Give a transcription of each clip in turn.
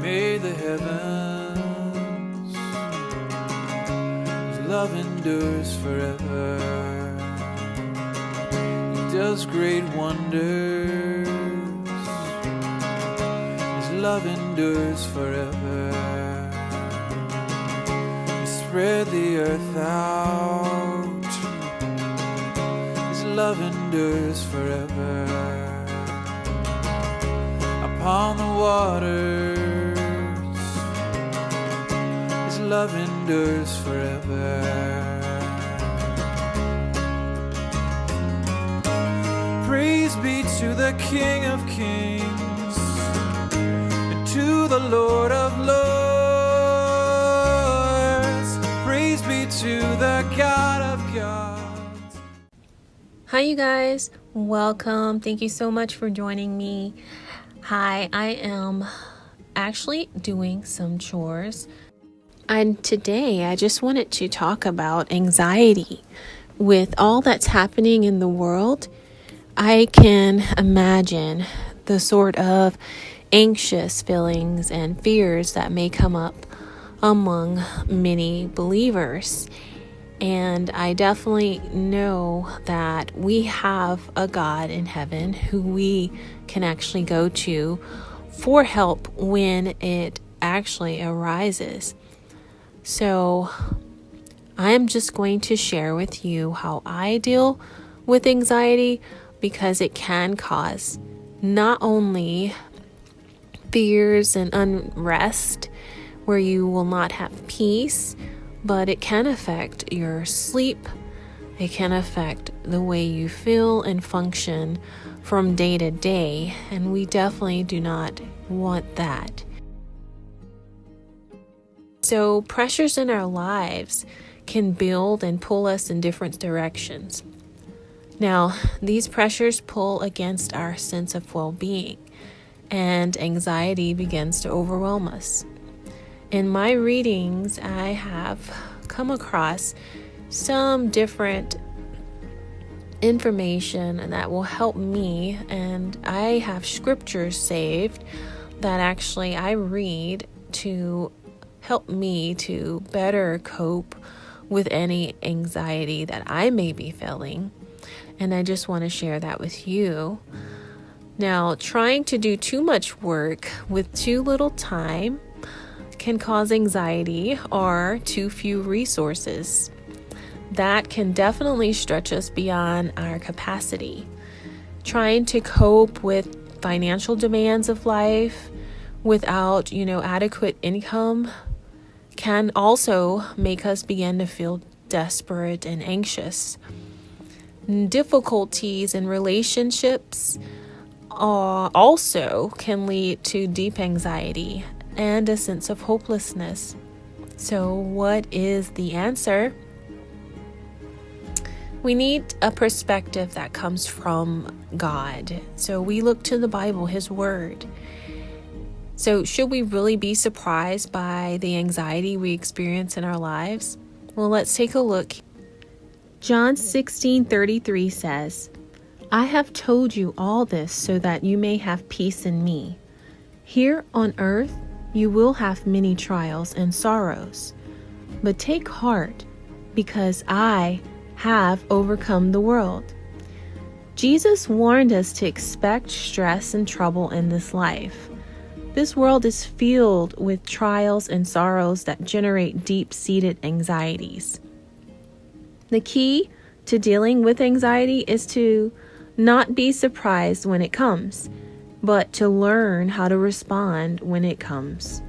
made the heavens. His love endures forever. He does great wonders. His love endures forever. He spread the earth out. His love endures forever. Upon the waters, His love endures forever. Praise be to the King of Kings and to the Lord of Lords. Praise be to the God of gods. Hi, you guys. Welcome. Thank you so much for joining me. Hi, I am actually doing some chores. And today I just wanted to talk about anxiety. With all that's happening in the world, I can imagine the sort of anxious feelings and fears that may come up among many believers. And I definitely know that we have a God in heaven who we can actually go to for help when it actually arises. So I am just going to share with you how I deal with anxiety, because it can cause not only fears and unrest where you will not have peace, but it can affect your sleep. It can affect the way you feel and function from day to day, and we definitely do not want that. So pressures in our lives can build and pull us in different directions. Now, these pressures pull against our sense of well-being, and anxiety begins to overwhelm us. In my readings, I have come across some different information that will help me, and I have scriptures saved that actually I read to help me to better cope with any anxiety that I may be feeling. And I just want to share that with you. Now, trying to do too much work with too little time can cause anxiety, or too few resources. That can definitely stretch us beyond our capacity. Trying to cope with financial demands of life without, adequate income can also make us begin to feel desperate and anxious. Difficulties in relationships also can lead to deep anxiety and a sense of hopelessness. So what is the answer? We need a perspective that comes from God. So we look to the Bible, His Word. So should we really be surprised by the anxiety we experience in our lives? Well, let's take a look. John 16:33 says, "I have told you all this so that you may have peace in me. Here on earth, you will have many trials and sorrows, but take heart, because I have overcome the world." Jesus warned us to expect stress and trouble in this life. This world is filled with trials and sorrows that generate deep-seated anxieties. The key to dealing with anxiety is to not be surprised when it comes, but to learn how to respond when it comes.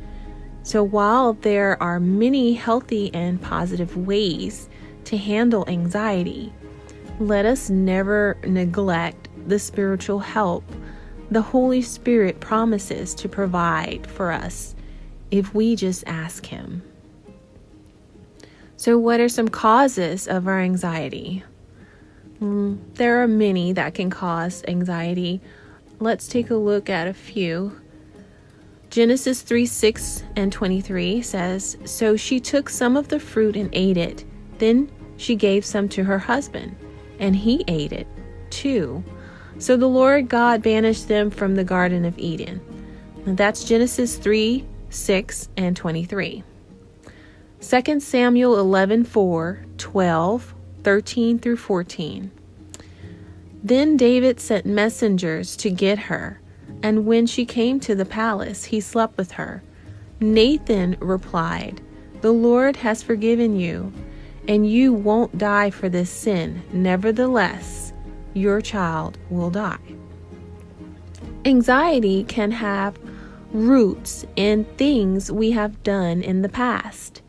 So while there are many healthy and positive ways to handle anxiety, let us never neglect the spiritual help the Holy Spirit promises to provide for us if we just ask Him. So what are some causes of our anxiety? There are many that can cause anxiety. Let's take a look at a few. Genesis 3:6-23 says, "So she took some of the fruit and ate it. Then she gave some to her husband, and he ate it too. So the Lord God banished them from the Garden of Eden." And that's Genesis 3, 6 and 23. 2 Samuel 11:4, 12, 13 through 14. Then David sent messengers to get her, and when she came to the palace, he slept with her. Nathan replied, "The Lord has forgiven you, and you won't die for this sin. Nevertheless, your child will die." Anxiety can have roots in things we have done in the past.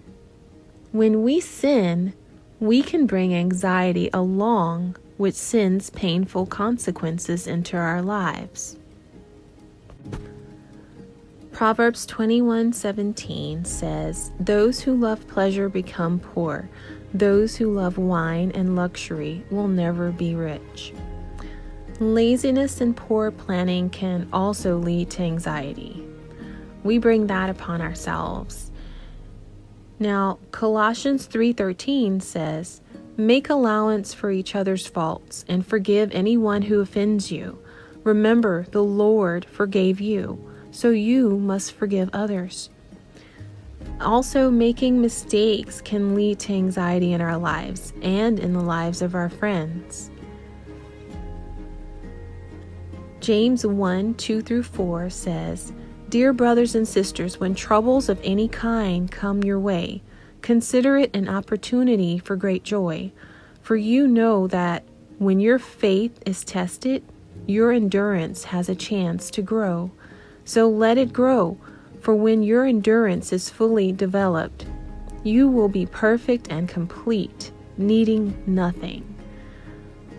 When we sin, we can bring anxiety along, which sends painful consequences into our lives. Proverbs 21:17 says, "Those who love pleasure become poor. Those who love wine and luxury will never be rich." Laziness and poor planning can also lead to anxiety. We bring that upon ourselves. Now, Colossians 3:13 says, "Make allowance for each other's faults and forgive anyone who offends you. Remember, the Lord forgave you, so you must forgive others." Also, making mistakes can lead to anxiety in our lives and in the lives of our friends. James 1:2 through 4 says, "Dear brothers and sisters, when troubles of any kind come your way, consider it an opportunity for great joy. For you know that when your faith is tested, your endurance has a chance to grow. So let it grow, for when your endurance is fully developed, you will be perfect and complete, needing nothing."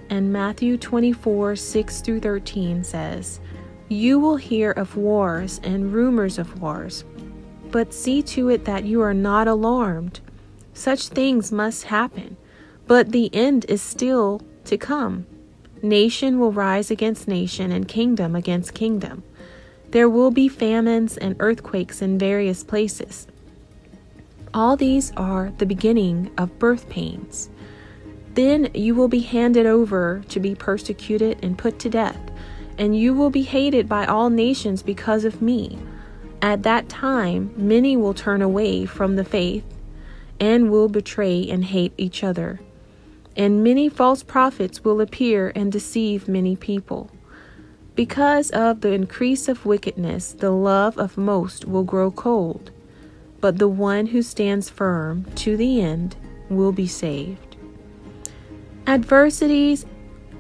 And Matthew 24:6 through 13 says, "You will hear of wars and rumors of wars, but see to it that you are not alarmed. Such things must happen, but the end is still to come. Nation will rise against nation and kingdom against kingdom. There will be famines and earthquakes in various places. All these are the beginning of birth pains. Then you will be handed over to be persecuted and put to death, and you will be hated by all nations because of me. At that time, many will turn away from the faith and will betray and hate each other. And many false prophets will appear and deceive many people. Because of the increase of wickedness, the love of most will grow cold, but the one who stands firm to the end will be saved." Adversities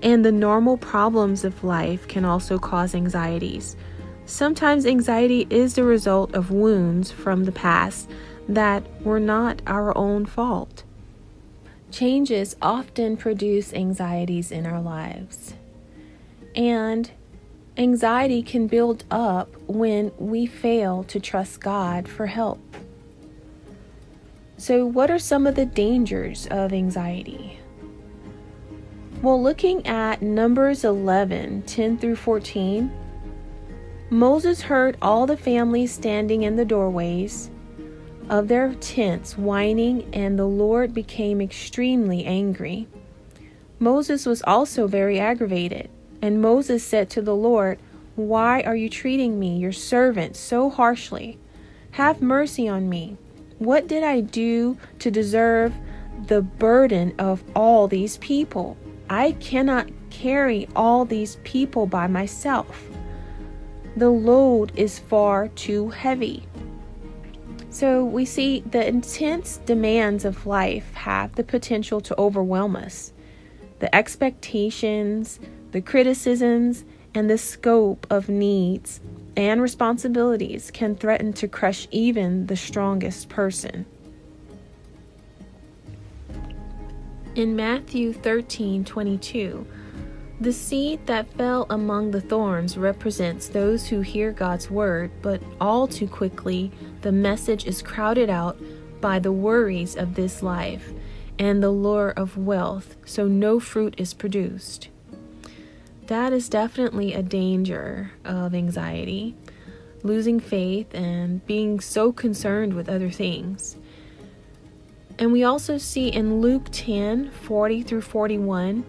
and the normal problems of life can also cause anxieties. Sometimes anxiety is the result of wounds from the past that were not our own fault. Changes often produce anxieties in our lives. And anxiety can build up when we fail to trust God for help. So, what are some of the dangers of anxiety? Well, looking at Numbers 11:10 through 14, Moses heard all the families standing in the doorways of their tents whining, and the Lord became extremely angry. Moses was also very aggravated, and Moses said to the Lord, "Why are you treating me, your servant, so harshly? Have mercy on me. What did I do to deserve the burden of all these people? I cannot carry all these people by myself. The load is far too heavy." So we see the intense demands of life have the potential to overwhelm us. The expectations, the criticisms, and the scope of needs and responsibilities can threaten to crush even the strongest person. In Matthew 13:22, the seed that fell among the thorns represents those who hear God's word, but all too quickly the message is crowded out by the worries of this life and the lure of wealth, so no fruit is produced. That is definitely a danger of anxiety, losing faith and being so concerned with other things. And we also see in Luke 10:40 through 41,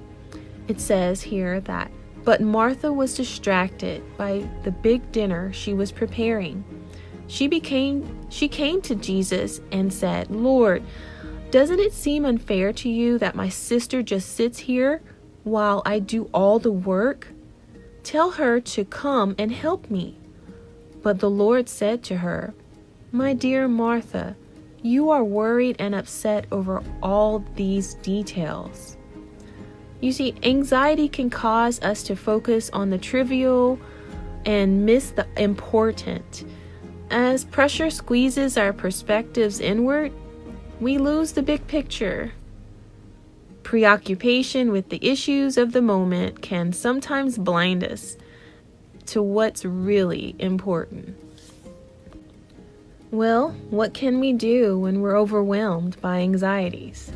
it says here that, "But Martha was distracted by the big dinner she was preparing. She came to Jesus and said, "Lord, doesn't it seem unfair to you that my sister just sits here while I do all the work? Tell her to come and help me." But the Lord said to her, "My dear Martha, you are worried and upset over all these details." You see, anxiety can cause us to focus on the trivial and miss the important. As pressure squeezes our perspectives inward, we lose the big picture. Preoccupation with the issues of the moment can sometimes blind us to what's really important. Well, what can we do when we're overwhelmed by anxieties?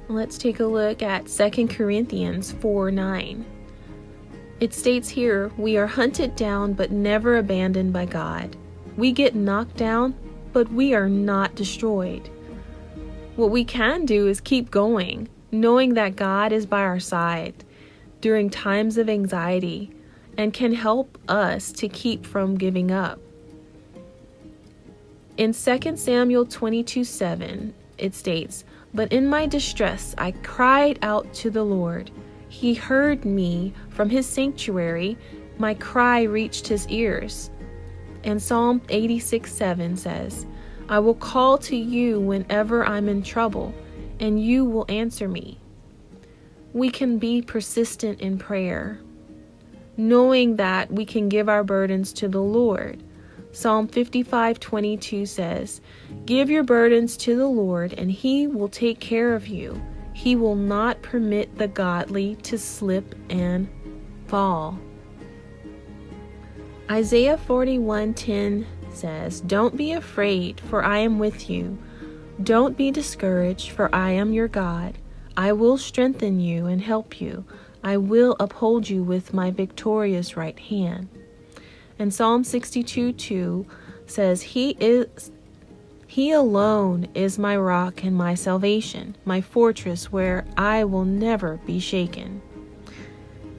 Let's take a look at 2 Corinthians 4:9. It states here, "We are hunted down but never abandoned by God. We get knocked down, but we are not destroyed." What we can do is keep going, knowing that God is by our side during times of anxiety and can help us to keep from giving up. In 2 Samuel 22:7, it states, "But in my distress I cried out to the Lord. He heard me from his sanctuary. My cry reached his ears." And Psalm 86:7 says, "I will call to you whenever I'm in trouble, and you will answer me." We can be persistent in prayer, knowing that we can give our burdens to the Lord. Psalm 55:22 says, "Give your burdens to the Lord, and he will take care of you. He will not permit the godly to slip and fall." Isaiah 41:10 says, "Don't be afraid, for I am with you. Don't be discouraged, for I am your God. I will strengthen you and help you. I will uphold you with my victorious right hand." And Psalm 62:2 says, He alone is my rock and my salvation, my fortress where I will never be shaken."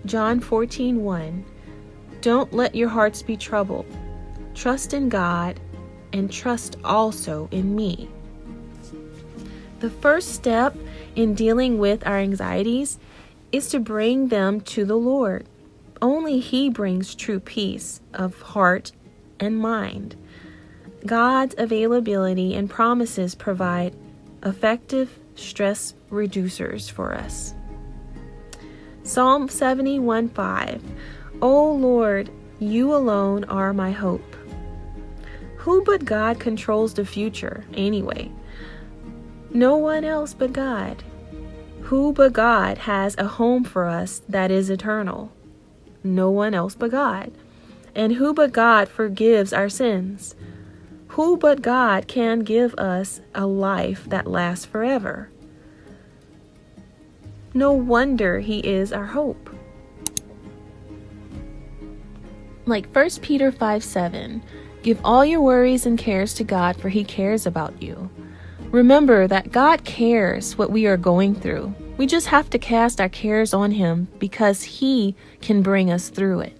John 14:1, "Don't let your hearts be troubled. Trust in God and trust also in me." The first step in dealing with our anxieties is to bring them to the Lord. Only He brings true peace of heart and mind. God's availability and promises provide effective stress reducers for us. Psalm 71:5, "O Lord, you alone are my hope." Who but God controls the future anyway? No one else but God. Who but God has a home for us that is eternal? No one else but God. And who but God forgives our sins? Who but God can give us a life that lasts forever? No wonder He is our hope. Like 1 Peter 5:7, "Give all your worries and cares to God, for He cares about you." Remember that God cares what we are going through. We just have to cast our cares on Him because He can bring us through it.